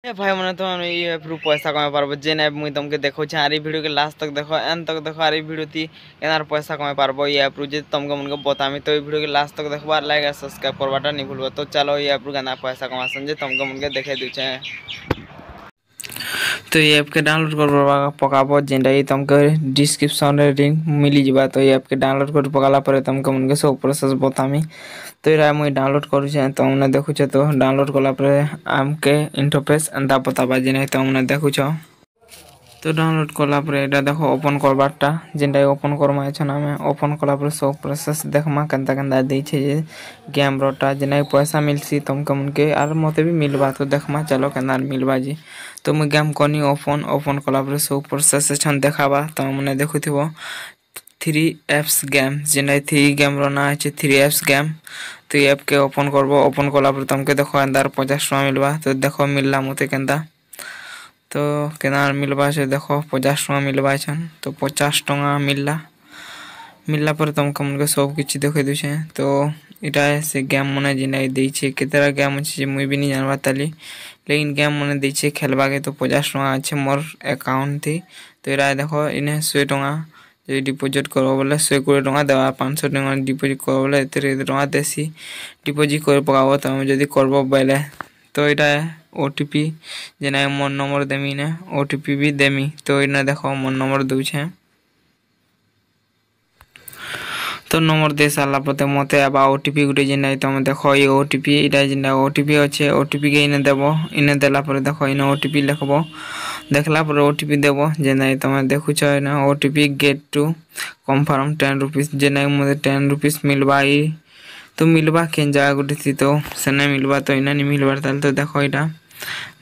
ए भाई मैंने तो ये ऐप रु पैसा कमाई पारबो जेन ऐप मुई तुमके देखो छे आरी वीडियो के लास्ट तक देखो एंड तक देखो आरी वीडियो ती एनार पैसा कमाई पारबो ये ऐप रु जे तुमके मुनके बतामी तो ये वीडियो के लास्ट तक देखबा लाइक और सब्सक्राइब करवाटा नहीं भूलबो। तो चलो ये ऐप रु गाना पैसा कमा संजे तुमके मुनके देखे दिछे। तो ये ऐप के डाउनलोड करबा पकाबो जेंडा ये तुमके डिस्क्रिप्शन रे लिंक मिली जिबा। तो ये ऐप के डाउनलोड कर पकाला पर तुमके मुनके सब प्रोसेस बतामी। तो ये मुई डाउनलोड करूछे तो हमने देखुछे तो डाउनलोड कला पर आमके इंटरफेस अंदा बताबा जेने तो हमने देखुछो। तो डाउनलोड कला पर एटा देखो ओपन करबाटा जेंडा ओपन करमा छन हमें ओपन कला पर सब प्रोसेस देखमा केनता केनता देइ छे जे गेम रोटा जेना पैसा मिलसी तुमके मुनके आर मते भी मिलबा। तो देखमा चलो केना मिलबा जी। तो मैं गेम कोनी ओपन कला पर सब प्रोसेस छन देखाबा। तो हमने देखुथिबो 3 एप्स गेम जेना 3 गेम रोना है 3 एप्स गेम। तो ये ऐप के ओपन करबो ओपन कला पर तुमके देखो अंदर 50 टका मिलबा। तो देखो मिलला मते केनता तो केना मिलबा से देखो 50 टका मिलबा छन। तो 50 टका मिलला पर तुमके मुनके सब किछ देखे दुछे। तो इटा से गेम मने जिना देइ छे केतरा गेम अछि मुई भी नहीं जानबा ताली लेकिन गेम मने देइ छे खेलबा के। तो 50 टका अछि मोर अकाउंट थी। तो इरा देखो इने 100 टका जे डिपॉजिट करबो बोले 120 टका देबा 500 टका डिपॉजिट करबो बोले 30 टका देसी डिपॉजिट कर पकाबो। तो जदी करबो बोले तो इटा ओटीपी जेना मोर नंबर देमी ने ओटीपी भी देमी। तो इना देखो मोर नंबर दूछे तो नंबर दे साला पते मते आबा ओटीपी गुटे जेना तुम देखो ये ओटीपी इटा जेना ओटीपी अच्छे ओटीपी के इने देबो इने देला पर देखो इने ओटीपी लिखबो देखला पर ओटीपी देबो जेना तुम देखुछ ना OTP get to confirm 10 rupees जेना मते 10 रुपीस मिलबा। तो मिलबा केन जगह गुटे थी तो सेने मिलबा तो इना नहीं मिलबा ताल। तो देखो इटा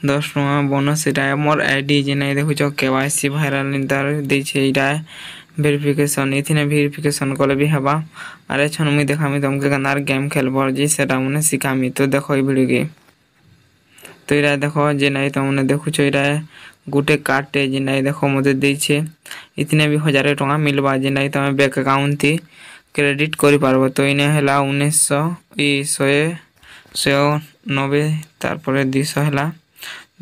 10 टका बोनस इटा मोर आईडी जेना देखुछ केवाईसी वायरल नितार दे छे इटा वेरिफिकेशन इथिने वेरिफिकेशन कले भी हबा। अरे छन मुई देखामी तुमके गनार गेम खेलबो जी सेटा मने सिखामी। तो देखो ई वीडियो के तो इरा देखो जेना तुमने देखुछ इरा गुटे काटे जेना देखो मते दे छे इतने भी 1000 टका मिलबा जेना तुम बैंक अकाउंट थी क्रेडिट करि पारबो। तो इने हला 1900 ई 190 तार पर 200 हला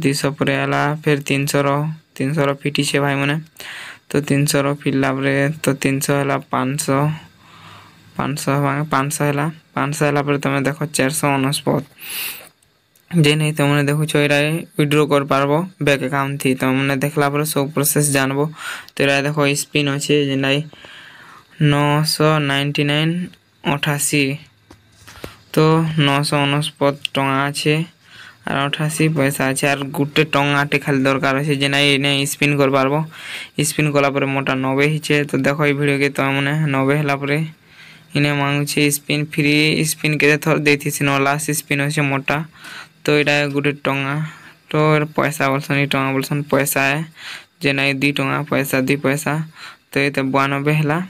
200 पर हला फिर 300 फिटी छे भाई मने। तो 300 फिरला परे तो 300 हला 500 हला पर तुम देखो 449 जे नहीं तुमने देखो इरा विड्रॉ कर पारबो बैंक अकाउंट थी। तुमने देखला पर सब प्रोसेस जानबो। तो इरा देखो स्पिन अच्छे जेना 999 तो 949 टका अच्छे और 88 पैसा अच्छे और गुटे टंगाटे खाली दरकार अच्छे जेना इने स्पिन कर पारबो स्पिन कला पर मोटा 90 हिचे। तो देखो ई वीडियो के तो मने 90 हला पर इने मांगु छे स्पिन फ्री स्पिन के थोर देथि सिनो लास्ट स्पिन अच्छे मोटा। तो इटा गुटे टंगा तो पैसा बोलसन ई टंगा बोलसन पैसा है जेना 2 टंगा पैसा 2 पैसा। तो ये 92 हला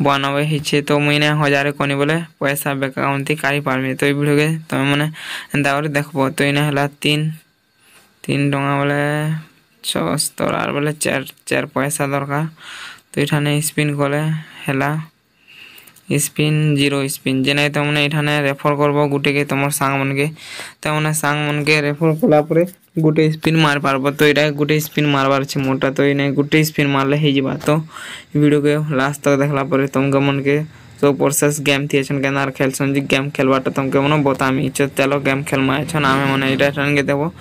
92 हिचे। तो महीने 1000 कोनी बोले पैसा बैंक अकाउंट थी काई पारमी। तो ई वीडियो के तुम मने एंदा और देखबो। तो इने हला 3 टंगा बोले 76 आर बोले 4 पैसा दरकार। तो इठाने स्पिन कले हला स्पिन 0 स्पिन जेना तुमने इठाने रेफर करबो गुटे के तुमर सांग मन के तुमने सांग मन के रेफर कला परे गुटे स्पिन मार पारबो। तो इटा गुटे स्पिन मारबार छे मोटा। तो इने गुटे स्पिन मारले हे जिबा। तो वीडियो के लास्ट तक देखला परे तुमके मन के सब प्रोसेस गेम थी छन केनार खेलसन जी गेम खेलबाटा तुमके मन बतामी चलो गेम खेलमा छन आमे मन इटा ठन के देबो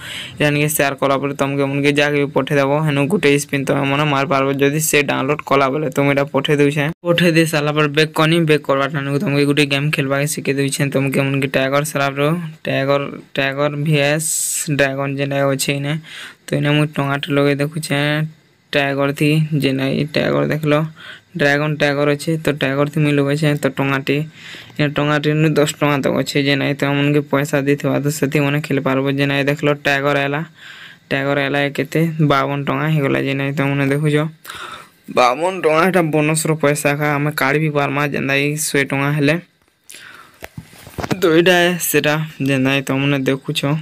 यानी के शेयर कला परे तुमके मन के जाके पठे देबो हेनु गुटे स्पिन तो मन मार पारबो जदी से डाउनलोड कला बोले तुम इटा पठे दउ छे पठे दे साला पर बैक कनी बैक करबाटा न तुमके गुटे गेम खेलबा के सिखे दउ छे। तुमके मन के टाइगर सराब रो टाइगर vs ड्रैगन जेना होछे ने। तो इने मु टंगाटे लगे देखु छे टाइगर थी जेना ई टाइगर देखलो ड्रैगन टाइगर अच्छे। तो टाइगर थी मिल छे तो टंगाटे ने 10 टका तक अच्छे जेना तो मन के पैसा देथिबा तो सेति मने खेल पारबो। जेना देखलो टाइगर आला केते 52 टका हे गला जेना तो मने देखु जो 52 टका एटा बोनस रो पैसा का हमें काढ भी पारमा जेना 100 टका हेले। तो इटा सेटा जेना तो मने देखु छो।